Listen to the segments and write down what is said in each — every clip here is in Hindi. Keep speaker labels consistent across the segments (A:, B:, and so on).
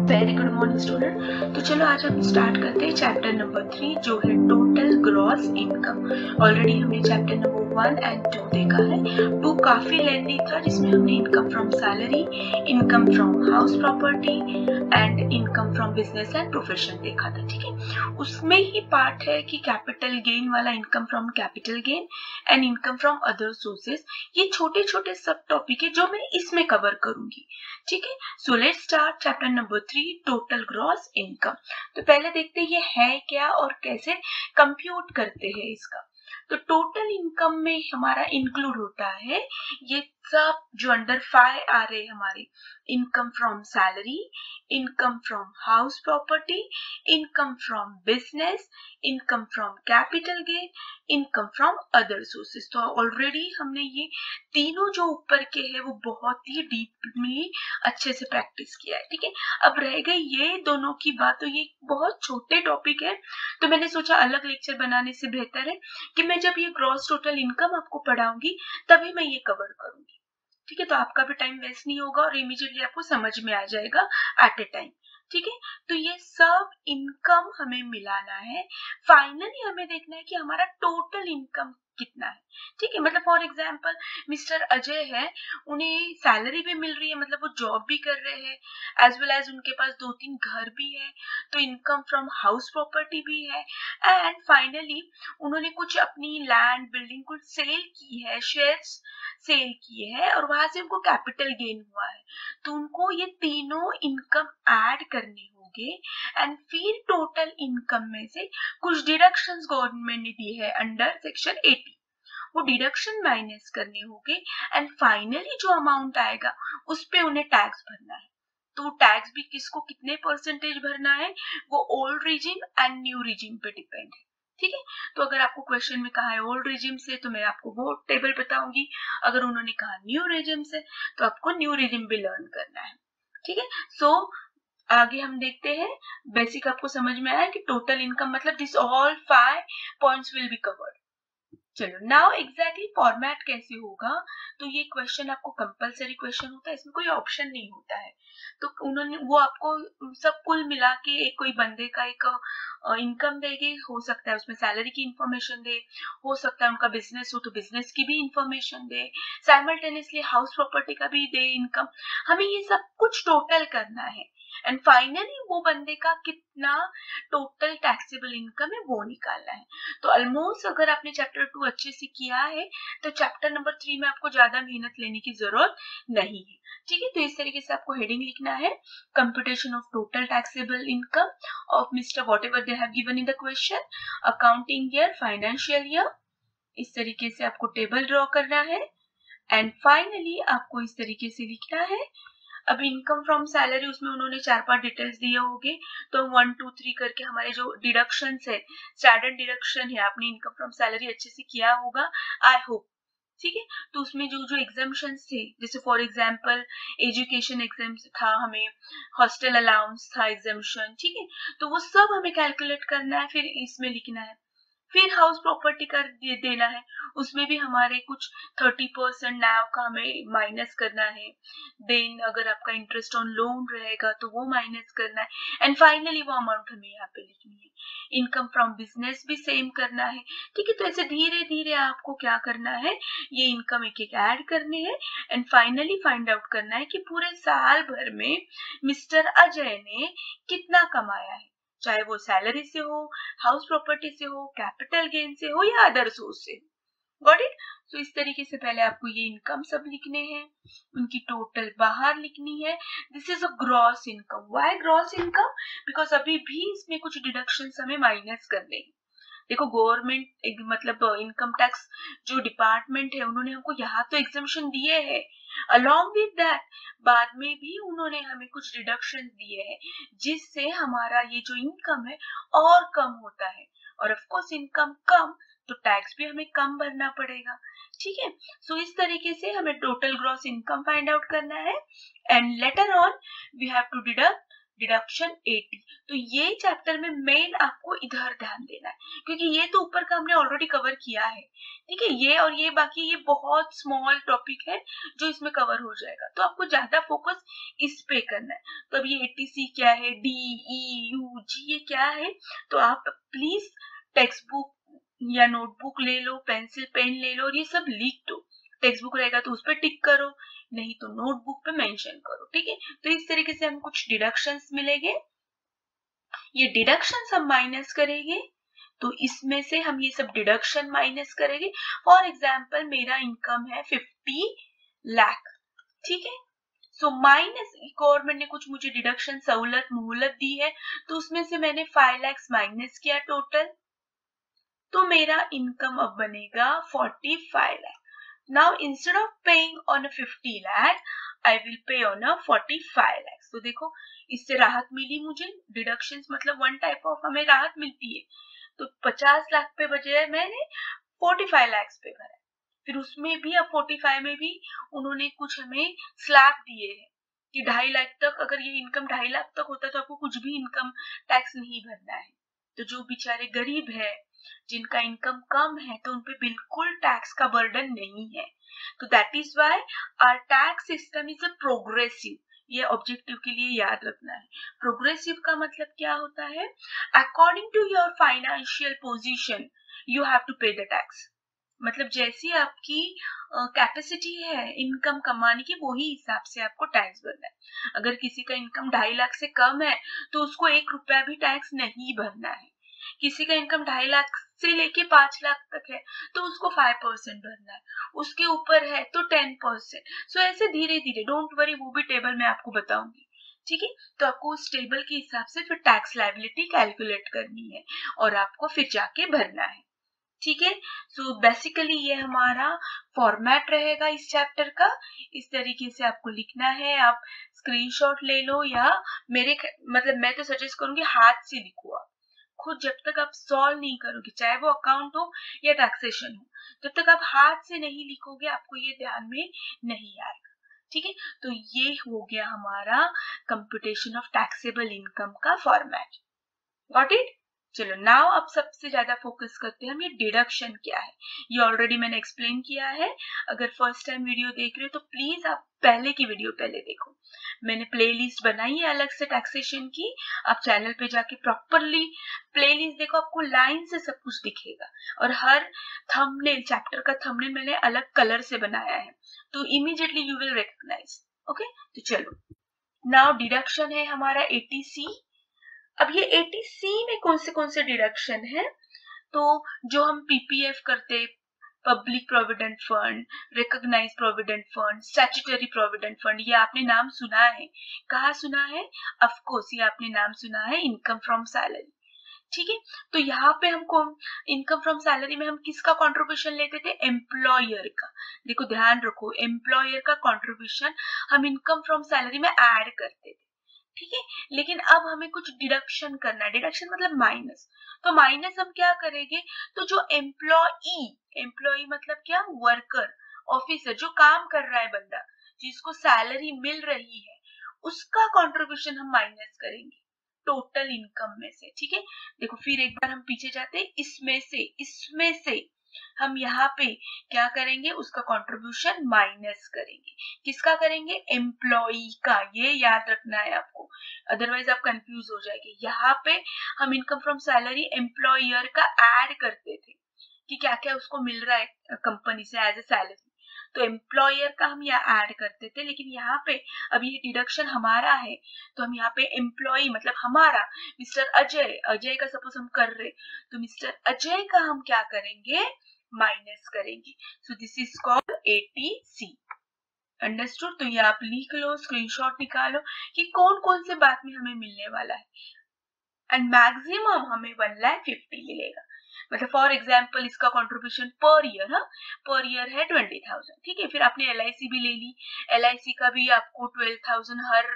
A: Very good morning student. तो चलो आज हम स्टार्ट करते हैं चैप्टर नंबर 3 जो है टोटल ग्रॉस इनकम। ऑलरेडी हमने चैप्टर नंबर 1 एंड 2 देखा है। 2 काफी लेंथी था जिसमें हमने income from salary, income from house property and income from business and profession देखा था। ठीक है, उसमें ही पार्ट है कि कैपिटल गेन वाला, income from capital gain and income from other sources. ये छोटे छोटे सब टॉपिक है जो मैं इसमें कवर करूंगी। ठीक है, so let's start chapter number 3 total gross income. तो पहले देखते हैं ये है क्या और कैसे कंप्यूट करते हैं इसका। तो टोटल इनकम में हमारा इंक्लूड होता है ये सब जो अंडर 5 आ रहे हमारे, income from salary, income from house property, income from business, income from capital gain, income from other sources. तो ऑलरेडी हमने ये तीनों जो ऊपर के हैं वो बहुत ही डीपली अच्छे से प्रैक्टिस किया है। ठीक है, अब रह गई ये दोनों की बात। तो ये बहुत छोटे टॉपिक है, तो मैंने सोचा अलग लेक्चर बनाने से बेहतर है कि मैं जब ये ग्रॉस टोटल इनकम आपको पढ़ाऊंगी तभी मैं ये कवर करूंगी। ठीक है, तो आपका भी टाइम वेस्ट नहीं होगा और इमीडिएटली आपको समझ में आ जाएगा एट ए टाइम। ठीक है, तो ये सब इनकम हमें मिलाना है। फाइनली हमें देखना है कि हमारा टोटल इनकम कितना है। ठीक है, मतलब फॉर एग्जाम्पल मिस्टर अजय है, उन्हें सैलरी भी मिल रही है, मतलब वो जॉब भी कर रहे हैं, एज वेल एज उनके पास 2-3 घर भी है, तो इनकम फ्रॉम हाउस प्रॉपर्टी भी है। एंड फाइनली उन्होंने कुछ अपनी लैंड बिल्डिंग कुछ सेल की है, शेयर्स सेल किए हैं और वहां से उनको कैपिटल गेन हुआ है। तो उनको ये तीनों इनकम ऐड करने होंगे एंड फिर टोटल इनकम में से कुछ डिडक्शंस गवर्नमेंट ने दी है अंडर सेक्शन 80, वो डिडक्शन माइनस करने होंगे एंड फाइनली जो अमाउंट आएगा उस पे उन्हें टैक्स भरना है। तो टैक्स भी किसको कितने परसेंटेज भरना है, वो old regime and new regime पे डिपेंड है। ठीक है, तो अगर आपको क्वेश्चन में कहा है ओल्ड रिजिम से तो मैं आपको वो टेबल बताऊंगी, अगर उन्होंने कहा न्यू रिजिम से तो आपको न्यू रिजिम भी लर्न करना है। ठीक है, सो आगे हम देखते हैं। बेसिक आपको समझ में आया कि टोटल इनकम मतलब this all 5 points will be covered. चलो नाउ एग्जैक्टली फॉर्मेट कैसे होगा। तो ये क्वेश्चन आपको कंपलसरी क्वेश्चन होता है, इसमें कोई ऑप्शन नहीं होता है। तो उन्होंने वो आपको सब कुल मिला के एक कोई बंदे का एक इनकम देगी, हो सकता है उसमें सैलरी की इंफॉर्मेशन दे, हो सकता है उनका बिजनेस हो तो बिजनेस की भी इंफॉर्मेशन दे, साइमल्टेनियसली हाउस प्रॉपर्टी का भी दे इनकम। हमें ये सब कुछ टोटल करना है एंड फाइनली वो बंदे का कितना टोटल टैक्सेबल इनकम है वो निकालना है। तो ऑलमोस्ट अगर आपने चैप्टर 2 अच्छे से किया है तो चैप्टर नंबर 3 में आपको ज्यादा मेहनत लेने की जरूरत नहीं है। ठीक है, तो इस तरीके से आपको हेडिंग लिखना है, computation of total taxable income of mister what ever they have given in the question, accounting year, financial year. इस तरीके से आपको टेबल ड्रॉ करना है एंड फाइनली आपको इस तरीके से लिखना है। अब इनकम फ्रॉम सैलरी उसमें उन्होंने 4-5 डिटेल्स दिए होंगे, तो 1 2 3 करके हमारे जो डिडक्शंस है, स्टैंडर्ड डिडक्शन है, आपने इनकम फ्रॉम सैलरी अच्छे से किया होगा आई होप। ठीक है, तो उसमें जो जो एग्जाम्पशंस थे, जैसे फॉर एग्जांपल एजुकेशन एग्जाम था, हमें हॉस्टल अलाउंस था एग्जाम्पशन। ठीक है, तो वो सब हमें कैलकुलेट करना है, फिर इसमें लिखना है। फिर हाउस प्रॉपर्टी का देना है, उसमें भी हमारे कुछ 30% नाव का हमें माइनस करना है। देन अगर आपका इंटरेस्ट ऑन लोन रहेगा तो वो माइनस करना है एंड फाइनली वो अमाउंट हमें यहाँ पे लिखनी है। इनकम फ्रॉम बिजनेस भी सेम करना है। ठीक है, तो ऐसे धीरे धीरे आपको क्या करना है, ये इनकम एक एक ऐड करनी है एंड फाइनली फाइंड आउट करना है कि पूरे साल भर में मिस्टर अजय ने कितना कमाया है, चाहे वो सैलरी से हो, हाउस प्रॉपर्टी से हो, कैपिटल गेन से हो या अदर सोर्स से। Got it. तो इस तरीके से पहले आपको ये इनकम सब लिखने हैं, उनकी टोटल बाहर लिखनी है। This is a gross income. Why gross income? Because अभी भी इसमें कुछ डिडक्शंस हमें माइनस करने हैं। देखो गवर्नमेंट मतलब इनकम टैक्स जो डिपार्टमेंट है उन्होंने हमको यहाँ तो एग्जम्पशन दिए हैं, अलॉन्ग विद दैट बाद में भी उन्होंने हमें कुछ डिडक्शन दिए हैं जिससे हमारा ये जो इनकम है और कम होता है। और ऑफ कोर्स इनकम कम तो टैक्स भी हमें कम भरना पड़ेगा। ठीक है, सो इस तरीके से हमें total gross income find out करना है and later on we have to deduct deduction 80। तो ये चैप्टर में मेन आपको इधर ध्यान देना है, क्योंकि ये तो ऊपर का हमने ऑलरेडी कवर किया है, ठीक है। ये और ये बाकी ये बहुत स्मॉल टॉपिक है जो इसमें कवर हो जाएगा, तो आपको ज्यादा फोकस इस पे करना है। तो अब ये 80C क्या है, डी ई यू जी ये क्या है, तो आप प्लीज टेक्स्ट बुक या नोटबुक ले लो, पेंसिल पेन ले लो और ये सब लिख दो। टेक्स्ट बुक रहेगा तो उस पर टिक करो, नहीं तो नोटबुक पे मेंशन करो, ठीक है। तो इस तरीके से हम कुछ डिडक्शंस मिलेंगे, ये डिडक्शंस हम माइनस करेंगे, तो इसमें से हम ये सब डिडक्शन माइनस करेंगे। फॉर एग्जाम्पल मेरा इनकम है 50 लाख, ठीक है। सो माइनस गवर्नमेंट ने कुछ मुझे डिडक्शन सहूलत मोहलत दी है, तो उसमें से मैंने 5 लाख माइनस किया टोटल, तो मेरा इनकम अब बनेगा 45 lakh. Now instead of paying on a 50 lakh I will pay on a 45 lakh. तो देखो इससे राहत मिली मुझे, डिडक्शंस मतलब वन टाइप ऑफ हमें राहत मिलती है। तो 50 लाख पे बजाय मैंने 45 लाख पे भरा, फिर उसमें भी अब 45 में भी उन्होंने कुछ हमें स्लैब दिए हैं कि 2.5 लाख तक, अगर ये इनकम 2.5 लाख तक होता तो आपको कुछ भी इनकम टैक्स नहीं भरना है। तो जो बेचारे गरीब है, जिनका इनकम कम है, तो उनपे बिल्कुल टैक्स का बर्डन नहीं है। तो that is why our tax system is a progressive. ये ऑब्जेक्टिव के लिए याद रखना है। प्रोग्रेसिव का मतलब क्या होता है, according to your financial position you have to pay the tax. मतलब जैसी आपकी कैपेसिटी है इनकम कमाने की, वही हिसाब से आपको टैक्स भरना है। अगर किसी का इनकम 2.5 लाख से कम है तो उसको 1 रुपया भी टैक्स नहीं भरना है। किसी का इनकम 2.5 लाख से लेके 5 लाख तक है तो उसको 5% भरना है, उसके ऊपर है तो 10%। सो ऐसे धीरे धीरे, डोंट वरी, वो भी टेबल में आपको बताऊंगी, ठीक है। तो आपको उस टेबल के हिसाब से फिर टैक्स लायबिलिटी कैलकुलेट करनी है और आपको फिर जाके भरना है, ठीक है। सो बेसिकली ये हमारा फॉर्मेट रहेगा इस चैप्टर का। इस तरीके से आपको लिखना है, आप स्क्रीनशॉट ले लो या मेरे मतलब मैं तो सजेस्ट करूंगी हाथ से लिखो आप खुद। जब तक आप सॉल्व नहीं करोगे, चाहे वो अकाउंट हो या टैक्सेशन हो, जब तक आप हाथ से नहीं लिखोगे आपको ये ध्यान में नहीं आएगा, ठीक है। तो ये हो गया हमारा कंप्यूटेशन ऑफ टैक्सेबल इनकम का फॉर्मेट। Got it. चलो नाउ अब सबसे ज्यादा फोकस करते हैं हम, ये डिडक्शन क्या है। ये ऑलरेडी मैंने एक्सप्लेन किया है। अगर फर्स्ट टाइम वीडियो देख रहे हो तो प्लीज आप पहले की वीडियो पहले देखो, मैंने प्लेलिस्ट बनाई है अलग से टैक्सेशन की। आप चैनल पे जाके प्रॉपरली प्लेलिस्ट देखो, आपको लाइन से सब कुछ दिखेगा। और हर थंबनेल, चैप्टर का थंबनेल मैंने अलग कलर से बनाया है, तो immediately you will recognise. Okay, तो चलो नाउ डिडक्शन है हमारा 80C। अब ये 80C में कौन से डिडक्शन है, तो जो हम पीपीएफ करते, public provident fund, recognise provident fund, statutory provident fund, ये आपने नाम सुना है। कहाँ सुना है, ऑफ कोर्स ये आपने नाम सुना है इनकम फ्रॉम सैलरी, ठीक है। तो यहाँ पे हमको इनकम फ्रॉम सैलरी में हम किसका कंट्रीब्यूशन लेते थे, एम्प्लॉयर का। देखो ध्यान रखो, एम्प्लॉयर का कंट्रीब्यूशन हम इनकम फ्रॉम सैलरी में ऐड करते थे, ठीक है। लेकिन अब हमें कुछ डिडक्शन करना है, डिडक्शन मतलब माइनस। तो माइनस हम क्या करेंगे, तो जो एम्प्लॉई मतलब क्या, वर्कर, ऑफिसर, जो काम कर रहा है बंदा, जिसको सैलरी मिल रही है, उसका कंट्रीब्यूशन हम माइनस करेंगे टोटल इनकम में से, ठीक है। देखो फिर एक बार हम पीछे जाते हैं, इसमें से हम यहाँ पे क्या करेंगे, उसका कंट्रीब्यूशन माइनस करेंगे। किसका करेंगे, एम्प्लॉई का। ये याद रखना है आपको, अदरवाइज आप कंफ्यूज हो जाएंगे। यहाँ पे हम इनकम फ्रॉम सैलरी एम्प्लॉयर का ऐड करते थे कि क्या क्या उसको मिल रहा है कंपनी से एज ए सैलरी, तो एम्प्लॉयर का हम यहाँ ऐड करते थे। लेकिन यहाँ पे अब ये डिडक्शन हमारा है, तो हम यहाँ पे एम्प्लॉय मतलब हमारा मिस्टर अजय का सपोज हम कर रहे, तो मिस्टर अजय का हम क्या करेंगे, माइनस करेंगे। So this is called 80C। Understood. तो ये आप लिख लो, स्क्रीनशॉट निकालो कि कौन से बात में हमें मिलने वाला है। एंड मैक्सिमम हमें 1,50,000 मिलेगा। मतलब फॉर एग्जाम्पल इसका कंट्रीब्यूशन पर ईयर, हाँ पर ईयर है 20,000, ठीक है। फिर आपने LIC भी ले ली, LIC का भी आपको 12,000 हर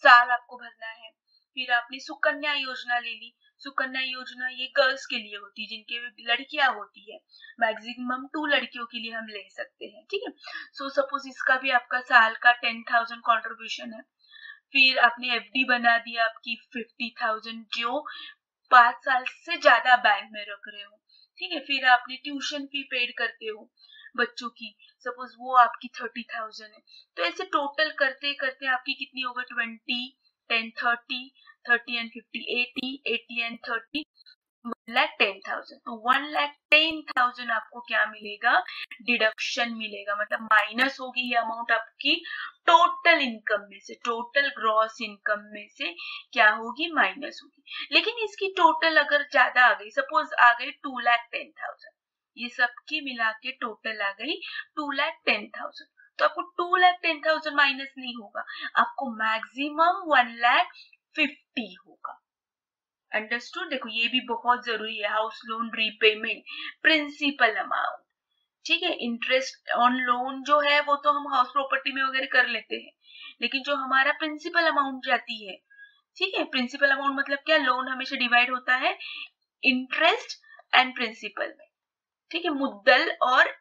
A: साल आपको भरना है। फिर आपने सुकन्या योजना ले ली, सुकन्या योजना ये गर्ल्स के लिए होती है, जिनके लड़कियां होती है, मैक्सिमम 2 लड़कियों के लिए हम ले सकते हैं, ठीक है। सो सपोज इसका भी आपका साल का 10,000 कंट्रीब्यूशन है। फिर आपने एफडी बना दिया आपकी 50,000 जो 5 साल से ज्यादा बैंक में रख रहे हो, ठीक है। फिर आपने ट्यूशन फी पेड करते हो बच्चों की, सपोज वो आपकी 30,000 है, तो ऐसे टोटल करते करते आपकी कितनी होगा 20, 10, 30 एंड 50, 80 एंड 30, 1,10,000। तो 1,10,000 आपको क्या मिलेगा, डिडक्शन मिलेगा, मतलब माइनस होगी ये अमाउंट आपकी टोटल इनकम में से, टोटल ग्रॉस इनकम में से क्या होगी, माइनस होगी। लेकिन इसकी टोटल अगर ज्यादा आ गई, सपोज आ गई 2,10,000, ये सबकी मिला के टोटल आ गई 2,10,000, तो आपको 2,10,000 माइनस नहीं होगा, आपको मैक्सिमम 1,50,000 होगा। अंडरस्टूड। देखो ये भी बहुत जरूरी है, house loan repayment principal amount, ठीक है। इंटरेस्ट ऑन लोन जो है वो तो हम हाउस प्रॉपर्टी में वगैरह कर लेते हैं, लेकिन जो हमारा प्रिंसिपल अमाउंट जाती है, ठीक है, प्रिंसिपल अमाउंट मतलब क्या, लोन हमेशा डिवाइड होता है इंटरेस्ट एंड प्रिंसिपल में, ठीक है, मुद्दल और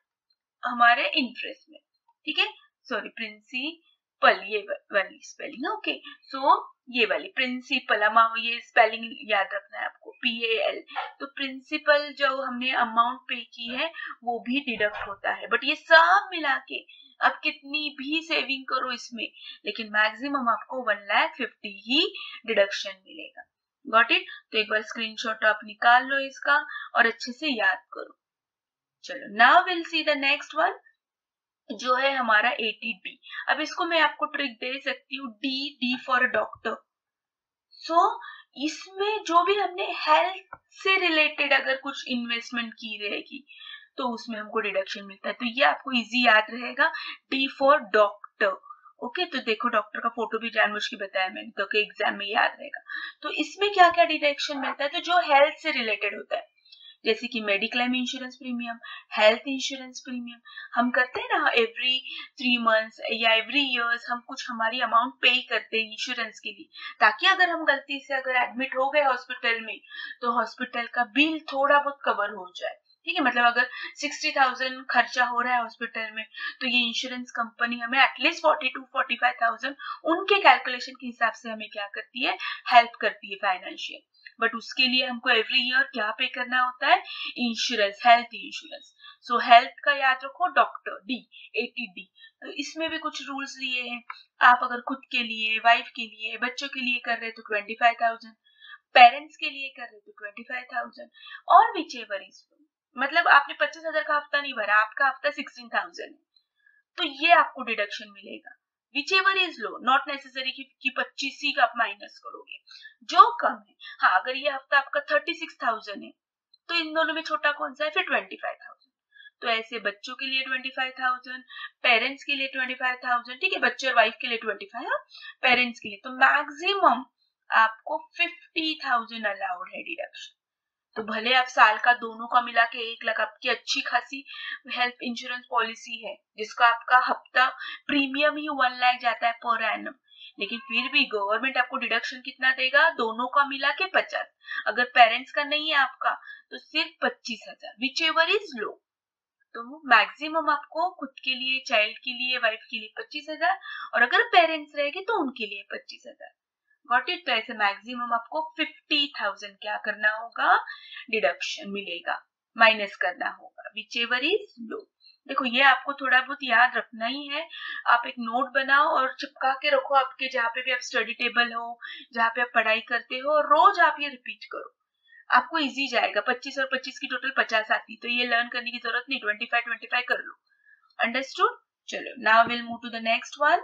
A: हमारे इंटरेस्ट में, ठीक है, सॉरी प्रिंसिपल, ये वाली स्पेलिंग, ओके। सो ये वाली प्रिंसिपल अमाउंट, ये स्पेलिंग याद रखना है आपको, PAL। तो प्रिंसिपल जो हमने अमाउंट पे की है वो भी डिडक्ट होता है, बट ये सब मिला के आप कितनी भी सेविंग करो इसमें, लेकिन मैक्सिमम आपको 1,50,000 ही डिडक्शन मिलेगा। Got it. तो एक बार स्क्रीनशॉट आप निकाल लो इसका और अच्छे से याद करो। चलो now will see the next one जो है हमारा 80D। अब इसको मैं आपको ट्रिक दे सकती हूँ, डी फॉर डॉक्टर। सो इसमें जो भी हमने हेल्थ से रिलेटेड अगर कुछ इन्वेस्टमेंट की रहेगी तो उसमें हमको डिडक्शन मिलता है, तो ये आपको इजी याद रहेगा, डी फॉर डॉक्टर। ओके, तो देखो डॉक्टर का फोटो भी जानबूझ के बताया मैंने तो कि एग्जाम में याद रहेगा। तो इसमें क्या क्या डिडक्शन मिलता है, तो जो हेल्थ से रिलेटेड होता है, जैसे कि mediclaim insurance premium, health insurance premium, हम करते हैं ना एवरी 3 मंथ्स या एवरी ईयर्स हम कुछ हमारी अमाउंट पे करते हैं इंश्योरेंस के लिए, ताकि अगर हम गलती से अगर एडमिट हो गए हॉस्पिटल में तो हॉस्पिटल का बिल थोड़ा बहुत कवर हो जाए, ठीक है। मतलब अगर 60,000 खर्चा हो रहा है हॉस्पिटल में तो ये इंश्योरेंस कंपनी हमें एटलीस्ट 40,000 to 45,000 उनके कैलकुलेशन के हिसाब से हमें क्या करती है, हेल्प करती है फाइनेंशियल। बट उसके लिए हमको एवरी ईयर क्या पे करना होता है, इंश्योरेंस, हेल्थ इंश्योरेंस। सो हेल्थ का याद रखो डॉक्टर, डी 80D। तो इसमें भी कुछ रूल्स लिए हैं, आप अगर खुद के लिए, वाइफ के लिए, बच्चों के लिए कर रहे तो 25,000, पेरेंट्स के लिए कर रहे तो 25,000, और विच एवर इज, मतलब आपने 25,000 का हफ्ता नहीं भरा, आपका हफ्ता 16,000 है, तो ये आपको डिडक्शन मिलेगा। Which ever is low, not necessary कि 25 ही का आप माइनस करोगे, जो कम है। हाँ, अगर ये हफ्ता आपका 36,000 है तो इन दोनों में छोटा कौन सा है, फिर 25,000। तो ऐसे बच्चों के लिए 25,000, पेरेंट्स के लिए 25,000, ठीक है, बच्चे और वाइफ के लिए 25, पेरेंट्स के लिए तो मैक्सिमम आपको 50,000 अलाउड है डिडक्शन। तो भले आप साल का दोनों का मिला के 1 लाख, आपकी अच्छी खासी हेल्थ इंश्योरेंस पॉलिसी है जिसका आपका हफ्ता प्रीमियम ही 1 लाख जाता है पर एनम, लेकिन फिर भी गवर्नमेंट आपको डिडक्शन कितना देगा, दोनों का मिला के 50, अगर पेरेंट्स का नहीं है आपका तो सिर्फ 25,000, विच एवर इज लो। तो मैक्सिमम आपको खुद के लिए, चाइल्ड के लिए, वाइफ के लिए 25,000, और अगर पेरेंट्स रहेंगे तो उनके लिए 25,000। Got it. तो ऐसे मैक्सिमम आपको 50,000 क्या करना होगा, डिडक्शन मिलेगा, माइनस करना होगा, विच एवर इज लो। देखो ये आपको थोड़ा बहुत याद रखना ही है, आप एक नोट बनाओ और चिपका के रखो आपके जहाँ पे भी आप स्टडी टेबल हो, जहाँ पे आप पढ़ाई करते हो, और रोज आप ये रिपीट करो, आपको इजी जाएगा। 25 और 25 की टोटल 50 आती, तो ये लर्न करने की जरूरत नहीं, 25 कर लो। अंडरस्टूड। चलो now will move to the next one.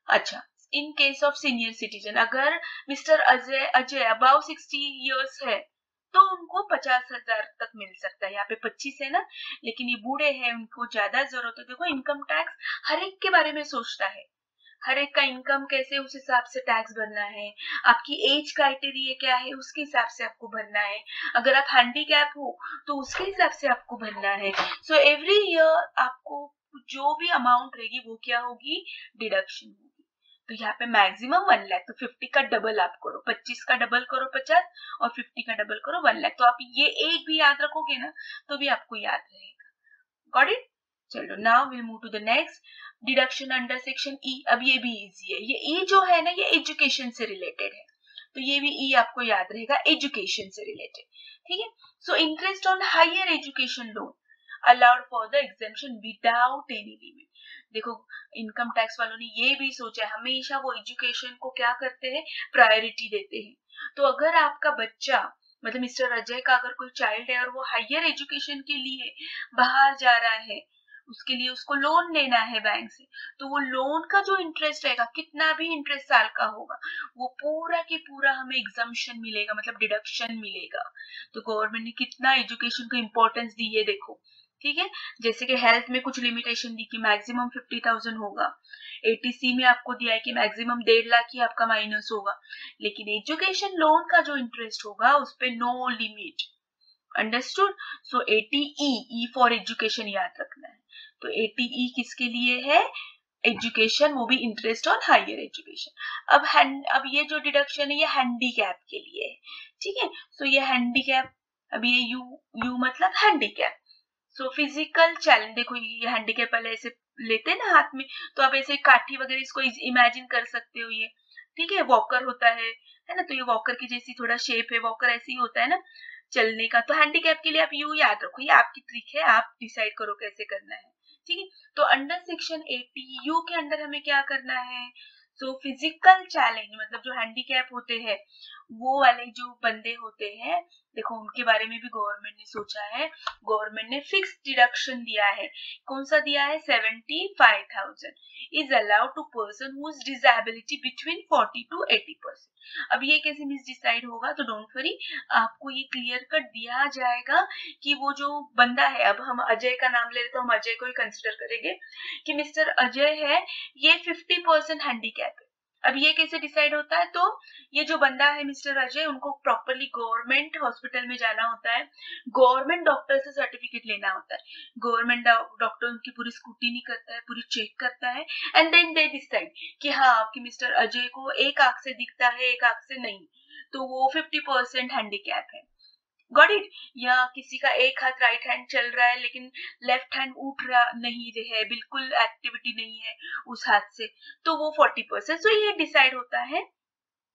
A: अच्छा, in case of senior citizen, अगर मिस्टर अजय अबाउ 60 इयर्स है तो उनको 50,000 तक मिल सकता है। यहाँ पे 25 है ना, लेकिन ये बूढ़े हैं, उनको ज्यादा जरूरत है। देखो इनकम टैक्स हर एक के बारे में सोचता है, हर एक का इनकम कैसे, उस हिसाब से टैक्स भरना है, आपकी एज क्राइटेरिया क्या है उसके हिसाब से आपको भरना है, अगर आप हैंडीकैप हो तो उसके हिसाब से आपको भरना है। सो एवरी ईयर आपको जो भी अमाउंट रहेगी वो क्या होगी, डिडक्शन होगी। तो यहाँ पे मैक्सिमम 1 लाख, तो 50 का डबल आप करो, 25 का डबल करो 50, और 50 का डबल करो 1 लाख। तो आप ये एक भी याद रखोगे ना तो भी आपको याद रहेगा। Got it. चलो now will move to the next deduction under section E. अब ये भी इजी है, ये ई जो है ना ये एजुकेशन से रिलेटेड है, तो ये भी ई आपको याद रहेगा, एजुकेशन से रिलेटेड, ठीक है। So interest on higher education loan allowed for the exemption without any limit. देखो इनकम टैक्स वालों ने ये भी सोचा है, हमेशा वो एजुकेशन को क्या करते हैं, प्रायोरिटी देते हैं। तो अगर आपका बच्चा मतलब मिस्टर अजय का अगर कोई चाइल्ड है और वो हायर एजुकेशन के लिए बाहर जा रहा है, उसके लिए उसको लोन लेना है बैंक से, तो वो लोन का जो इंटरेस्ट रहेगा, कितना भी इंटरेस्ट साल का होगा, वो पूरा की पूरा हमें एग्जम्पशन मिलेगा, मतलब डिडक्शन मिलेगा। तो गवर्नमेंट ने कितना एजुकेशन को इंपॉर्टेंस दी है देखो, ठीक है। जैसे कि हेल्थ में कुछ लिमिटेशन दी कि मैक्सिमम 50,000 होगा, एटीसी में आपको दिया है कि मैक्सिमम 1.5 लाख ही आपका माइनस होगा, लेकिन एजुकेशन लोन का जो इंटरेस्ट होगा उस पे no limit. Understood. So eighty E, E for education याद रखना है। तो एटीई किसके लिए है, एजुकेशन, वो भी इंटरेस्ट ऑन हायर एजुकेशन। अब ये जो डिडक्शन है ये हैंडीकैप के लिए है, ठीक है। सो ये हैंडीकैप, अब ये यू मतलब हैंडीकैप। सो फिजिकल चैलेंज, देखो ये हैंडीकैप वाले ऐसे लेते हैं ना हाथ में, तो आप ऐसे काठी वगैरह इसको इमेजिन कर सकते हो, ये ठीक है। वॉकर होता है ना, तो ये वॉकर की जैसी थोड़ा शेप है, वॉकर ऐसे ही होता है ना चलने का। तो हैंडीकैप के लिए आप यू याद रखो, ये आपकी ट्रिक है, आप डिसाइड करो कैसे करना है, ठीक है। तो अंडर सेक्शन 80 यू के अंदर हमें क्या करना है, सो फिजिकल चैलेंज मतलब जो हैंडीकैप होते हैं वो वाले जो बंदे होते हैं, देखो उनके बारे में भी गवर्नमेंट ने सोचा है। गवर्नमेंट ने फिक्स डिडक्शन दिया है, कौन सा दिया है, 75,000 is allowed to person whose disability between 40 to 80%। अब ये कैसे मिस डिसाइड होगा, तो डोंट वरी, आपको ये क्लियर कट दिया जाएगा कि वो जो बंदा है, अब हम अजय का नाम ले रहे तो हम अजय को ही कंसिडर करेंगे कि मिस्टर अजय है, ये 50% हैंडीकैप है। अब ये कैसे डिसाइड होता है, तो ये जो बंदा है मिस्टर अजय, उनको प्रॉपरली गवर्नमेंट हॉस्पिटल में जाना होता है, गवर्नमेंट डॉक्टर से सर्टिफिकेट लेना होता है, गवर्नमेंट डॉक्टर उनकी पूरी स्क्रूटिनी करता है, पूरी चेक करता है, एंड देन दे डिसाइड कि हाँ कि मिस्टर अजय को एक आंख से दिखता है एक आंख से नहीं, तो वो 50% हैंडीकैप है। Got it. या किसी का एक हाथ राइट हैंड चल रहा है लेकिन लेफ्ट हैंड उठ रहा नहीं है, बिल्कुल एक्टिविटी नहीं है उस हाथ से, तो वो 40%। सो ये डिसाइड होता है।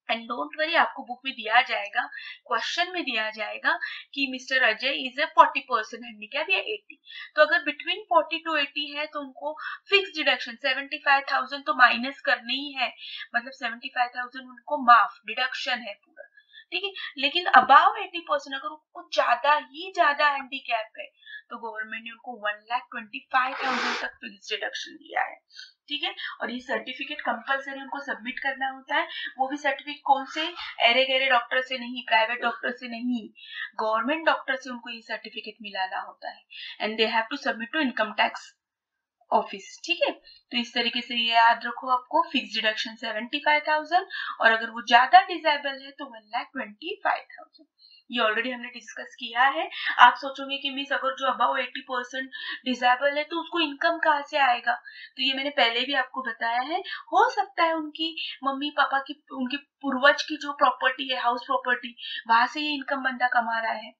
A: एंड डोंट वरी, आपको बुक में दिया जाएगा, क्वेश्चन में दिया जाएगा कि mister Ajay is a 40% handicap या 80। तो अगर बिटवीन 40 to 80 है तो उनको फिक्स डिडक्शन 75,000 तो माइनस करनी ही है, मतलब 75,000 उनको माफ, डिडक्शन है पूरा, ठीक है। लेकिन अबाव 80% अगर उनको ज्यादा हैंडीकैप है तो गवर्नमेंट ने उनको 1,25,000 तक फिक्स डिडक्शन दिया है, ठीक है। और ये सर्टिफिकेट कंपलसरी उनको सबमिट करना होता है, वो भी सर्टिफिकेट कौन से, एरे गहरे डॉक्टर से नहीं, प्राइवेट डॉक्टर से नहीं, गवर्नमेंट डॉक्टर से उनको ये सर्टिफिकेट मिलाना होता है, and they have to submit to income tax office, ठीक है। तो इस तरीके से ये याद रखो, आपको फिक्स डिडक्शन 75,000 और अगर वो ज्यादा डिसेबल है तो 1,25,000। ये ऑलरेडी हमने डिस्कस किया है। आप सोचोगे कि मिस अगर जो अबाउ 80% डिसेबल है तो उसको इनकम कहाँ से आएगा, तो ये मैंने पहले भी आपको बताया है। हो सकता है उनकी मम्मी पापा की, उनके पूर्वज की जो प्रॉपर्टी है, हाउस प्रॉपर्टी, वहां से ये इनकम बंदा कमा रहा है,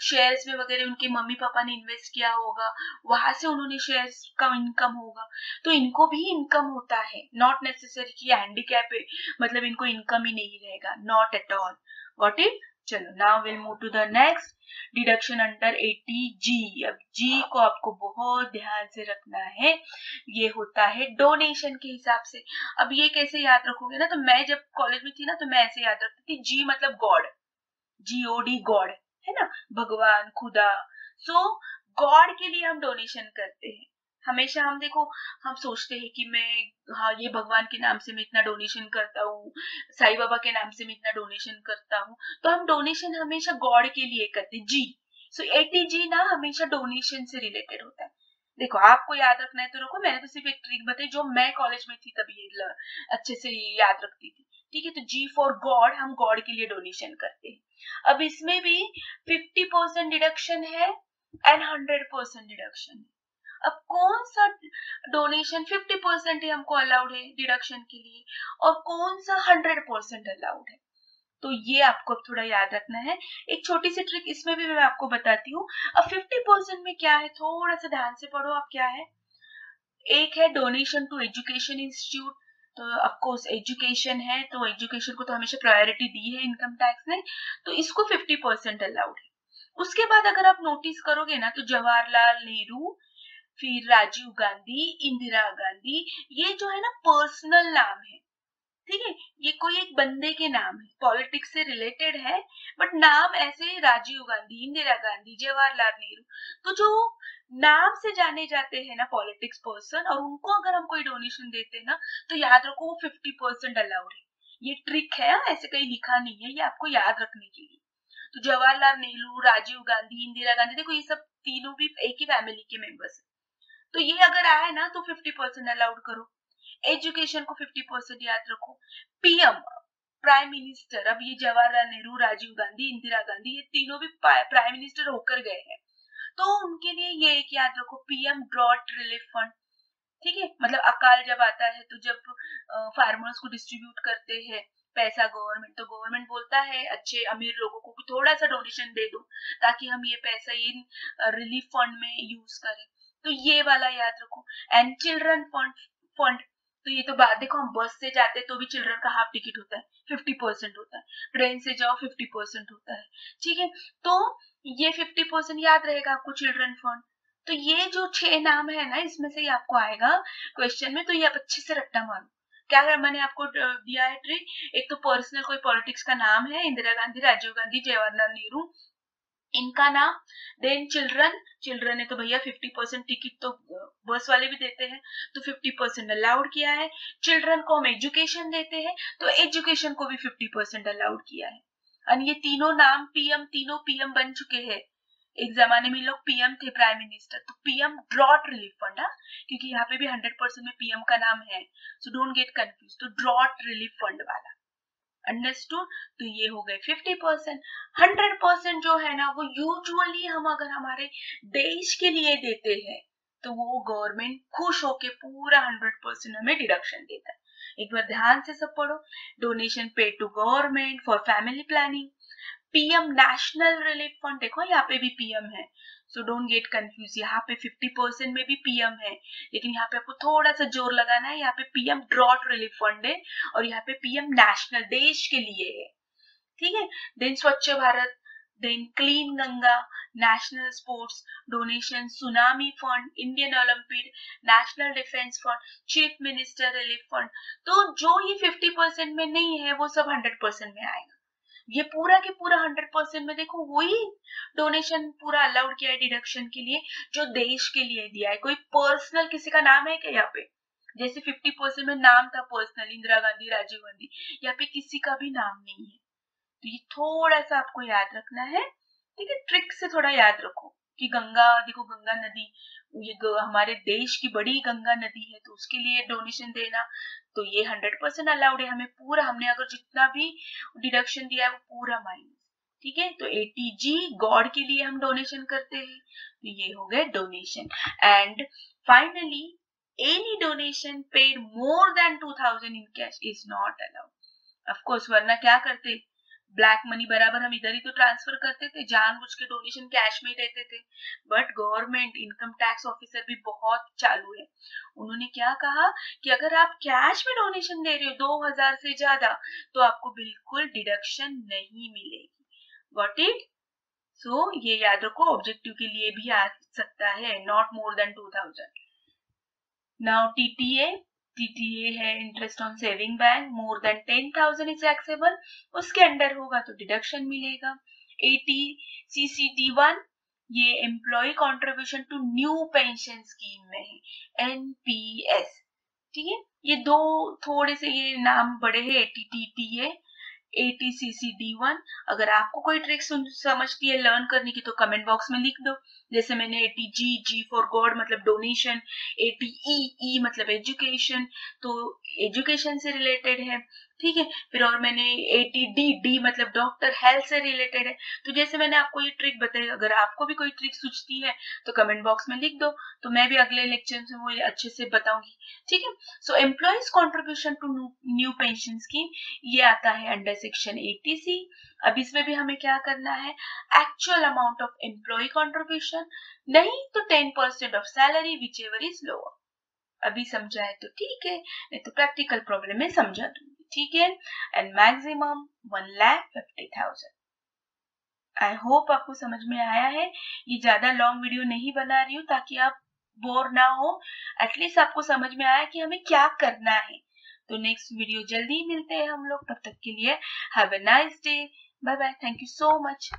A: शेयर्स में वगैरह उनके मम्मी पापा ने इन्वेस्ट किया होगा, वहां से उन्होंने शेयर्स का इनकम होगा, तो इनको भी इनकम होता है। नॉट नेसेसरी कि हैंडीकैप है मतलब इनको इनकम ही नहीं रहेगा, not at all. Got it. चलो now will move to the next deduction under 80 G. अब जी को आपको बहुत ध्यान से रखना है, ये होता है डोनेशन के हिसाब से। अब ये कैसे याद रखोगे ना, तो मैं जब कॉलेज में थी ना तो मैं ऐसे याद रखती थी, जी मतलब गॉड, जीओडी गॉड है ना, भगवान खुदा। सो गॉड के लिए हम डोनेशन करते हैं हमेशा। हम देखो, हम सोचते हैं कि मैं, हाँ ये भगवान के नाम से मैं इतना डोनेशन करता हूँ, साईं बाबा के नाम से मैं इतना डोनेशन करता हूँ, तो हम डोनेशन हमेशा गॉड के लिए करते हैं, जी। सो 80 जी ना हमेशा डोनेशन से रिलेटेड होता है। देखो आपको याद रखना है तो रखो, मैंने तो सिर्फ एक ट्रिक बताई जो मैं कॉलेज में थी तभी अच्छे से याद रखती थी, ठीक है। तो जी फॉर गॉड, हम गॉड के लिए डोनेशन करते हैं। अब इसमें भी 50% डिडक्शन है एंड 100% डिडक्शन है। अब कौन सा डोनेशन 50% ही हमको अलाउड है डिडक्शन के लिए और कौन सा 100% अलाउड है, तो ये आपको अब थोड़ा याद रखना है। एक छोटी सी ट्रिक इसमें भी मैं आपको बताती हूँ। अब 50% में क्या है, थोड़ा सा ध्यान से पढ़ो। अब क्या है, एक है डोनेशन टू एजुकेशन इंस्टीट्यूट, तो ऑफकोर्स एजुकेशन है, तो एजुकेशन को तो हमेशा प्रायोरिटी दी है इनकम टैक्स ने, तो इसको 50% अलाउड है। उसके बाद अगर आप नोटिस करोगे ना, तो जवाहरलाल नेहरू, फिर राजीव गांधी, इंदिरा गांधी, ये जो है ना पर्सनल नाम है, ठीक है, ये कोई एक बंदे के नाम है, पॉलिटिक्स से रिलेटेड है, बट नाम ऐसे राजीव गांधी, इंदिरा गांधी, जवाहरलाल नेहरू, तो जो नाम से जाने जाते हैं ना पॉलिटिक्स पर्सन, और उनको अगर हम कोई डोनेशन देते हैं ना, तो याद रखो वो 50% अलाउड है। ये ट्रिक है, ऐसे कहीं लिखा नहीं है, ये आपको याद रखने के लिए। तो जवाहरलाल नेहरू, राजीव गांधी, इंदिरा गांधी, देखो ये सब तीनों भी एक ही फैमिली के मेंबर्स है, तो ये अगर आए ना तो 50% अलाउड करो। एजुकेशन को 50% याद रखो। पीएम, प्राइम मिनिस्टर, अब ये जवाहरलाल नेहरू, राजीव गांधी, इंदिरा गांधी, ये तीनों भी प्राइम मिनिस्टर होकर गए हैं, तो उनके लिए ये एक याद रखो, पीएम ड्रॉट रिलीफ फंड, ठीक है, मतलब अकाल जब आता है तो जब फार्मर्स को डिस्ट्रीब्यूट करते हैं पैसा गवर्नमेंट, तो गवर्नमेंट बोलता है अच्छे अमीर लोगों को कि थोड़ा सा डोनेशन दे दो ताकि हम ये पैसा इन रिलीफ फंड में यूज करें, तो ये वाला याद रखो। एंड चिल्ड्रन फंड, तो ये तो बात देखो, हम बस से जाते तो भी चिल्ड्रन का हाफ टिकट होता है, 50% होता है, ट्रेन से जाओ 50% होता है, ठीक है, तो ये 50% याद रहेगा आपको चिल्ड्रन फंड। तो ये जो 6 नाम है ना, इसमें से ही आपको आएगा क्वेश्चन में, तो ये आप अच्छे से रट्टा मारो। क्या है, मैंने आपको दिया है ट्रिक, एक तो पर्सनल कोई पॉलिटिक्स का नाम है, इंदिरा गांधी, राजीव गांधी, जवाहरलाल नेहरू, इनका नाम, देन चिल्ड्रन, चिल्ड्रन है तो भैया 50% टिकट तो बस वाले भी देते हैं, तो 50% अलाउड किया है। चिल्ड्रन को हम एजुकेशन देते हैं, तो एजुकेशन को भी 50% अलाउड किया है। और ये तीनों नाम पीएम, तीनों पीएम बन चुके हैं, एक जमाने में लोग पीएम थे, प्राइम मिनिस्टर, तो पीएम ड्रॉट रिलीफ फंड, क्योंकि यहाँ पे भी 100% में पीएम का नाम है, सो डोंट गेट कंफ्यूज, तो ड्रॉट रिलीफ फंड वाला, अंडरस्टूड। तो ये हो गए 50%। 100% जो है ना, वो यूजुअली हम अगर हमारे देश के लिए देते हैं, तो वो गवर्नमेंट खुश होके पूरा 100% हमें डिडक्शन देता है। एक बार ध्यान से सब पढ़ो, donation paid to government for family planning, PM national relief fund, देखो यहाँ पे भी पीएम है, सो डोंट गेट कंफ्यूज, यहाँ पे 50% में भी पीएम है, लेकिन यहाँ पे आपको थोड़ा सा जोर लगाना है, यहाँ पे पीएम ड्रॉट रिलीफ फंड है, और यहाँ पे पीएम नेशनल, देश के लिए है, ठीक है। Then Swachh Bharat, then clean Ganga, national sports donation, tsunami fund, Indian Olympic, national defence fund, chief minister relief fund, तो जो ये 50% में नहीं है वो सब 100% में आएगा। ये पूरा के पूरा 100% में देखो वही डोनेशन पूरा अलाउड किया है डिडक्शन के लिए, जो देश के लिए दिया है। कोई पर्सनल किसी का नाम है क्या यहाँ पे, जैसे 50% में नाम था पर्सनल, इंदिरा गांधी, राजीव गांधी, यहाँ पे किसी का भी नाम नहीं है, तो ये थोड़ा सा आपको याद रखना है, ठीक है, ट्रिक से थोड़ा याद रखो कि गंगा, देखो गंगा नदी, ये हमारे देश की बड़ी गंगा नदी है, तो उसके लिए डोनेशन देना, तो ये 100% अलाउड है, हमें पूरा, हमने अगर जितना भी डिडक्शन दिया है वो पूरा माइनस, ठीक है। तो एटीजी गॉड के लिए हम डोनेशन करते हैं, तो ये हो गए donation. And finally any donation paid more than 2000 in cash is not allowed. Of course, वरना क्या करते, ब्लैक मनी बराबर हम इधर ही तो ट्रांसफर करते थे, जानबूझ के डोनेशन कैश में ही देते थे, but government income tax officer भी बहुत चालू है, उन्होंने क्या कहा कि अगर आप कैश में डोनेशन दे रहे हो 2000 से ज्यादा, तो आपको बिल्कुल डिडक्शन नहीं मिलेगी। Got it? सो ये याद रखो, ऑब्जेक्टिव के लिए भी आ सकता है, not more than 2000। Now TTA है interest on saving bank, more than 10,000 is taxable, उसके अंडर होगा तो डिडक्शन मिलेगा। ATCCT1 ये employ contribution to new pension scheme में है, NPS, ठीक है। ये दो थोड़े से ये नाम बड़े हैं, ATTTA, ATCCD1। अगर आपको कोई ट्रिक समझती है लर्न करने की, तो कमेंट बॉक्स में लिख दो, जैसे मैंने ATG, G फॉर गॉड मतलब डोनेशन, ATE, E मतलब एजुकेशन, तो एजुकेशन से रिलेटेड है, ठीक है। फिर और मैंने ATD, डी मतलब डॉक्टर, हेल्थ से रिलेटेड है। तो जैसे मैंने आपको ये ट्रिक बताई, अगर आपको भी कोई ट्रिक सूझती है तो कमेंट बॉक्स में लिख दो, तो मैं भी अगले लेक्चर में वो ये अच्छे से बताऊंगी। ठीक है। So employees contribution to new pension scheme, ये आता है अंडर सेक्शन 80C। अब इसमें भी हमें क्या करना है, actual amount of employ contribution, नहीं तो 10% of salary whichever is lower. अभी समझा है तो ठीक है, नहीं तो प्रैक्टिकल प्रॉब्लम में समझा दूंगी। ठीक है। And maximum 1,50,000। आई होप आपको समझ में आया है। ये ज्यादा लॉन्ग वीडियो नहीं बना रही हूँ ताकि आप बोर ना हो, एटलीस्ट आपको समझ में आया कि हमें क्या करना है। तो नेक्स्ट वीडियो जल्दी मिलते हैं हम लोग, तब तक के लिए have a nice day, bye bye, thank you so much.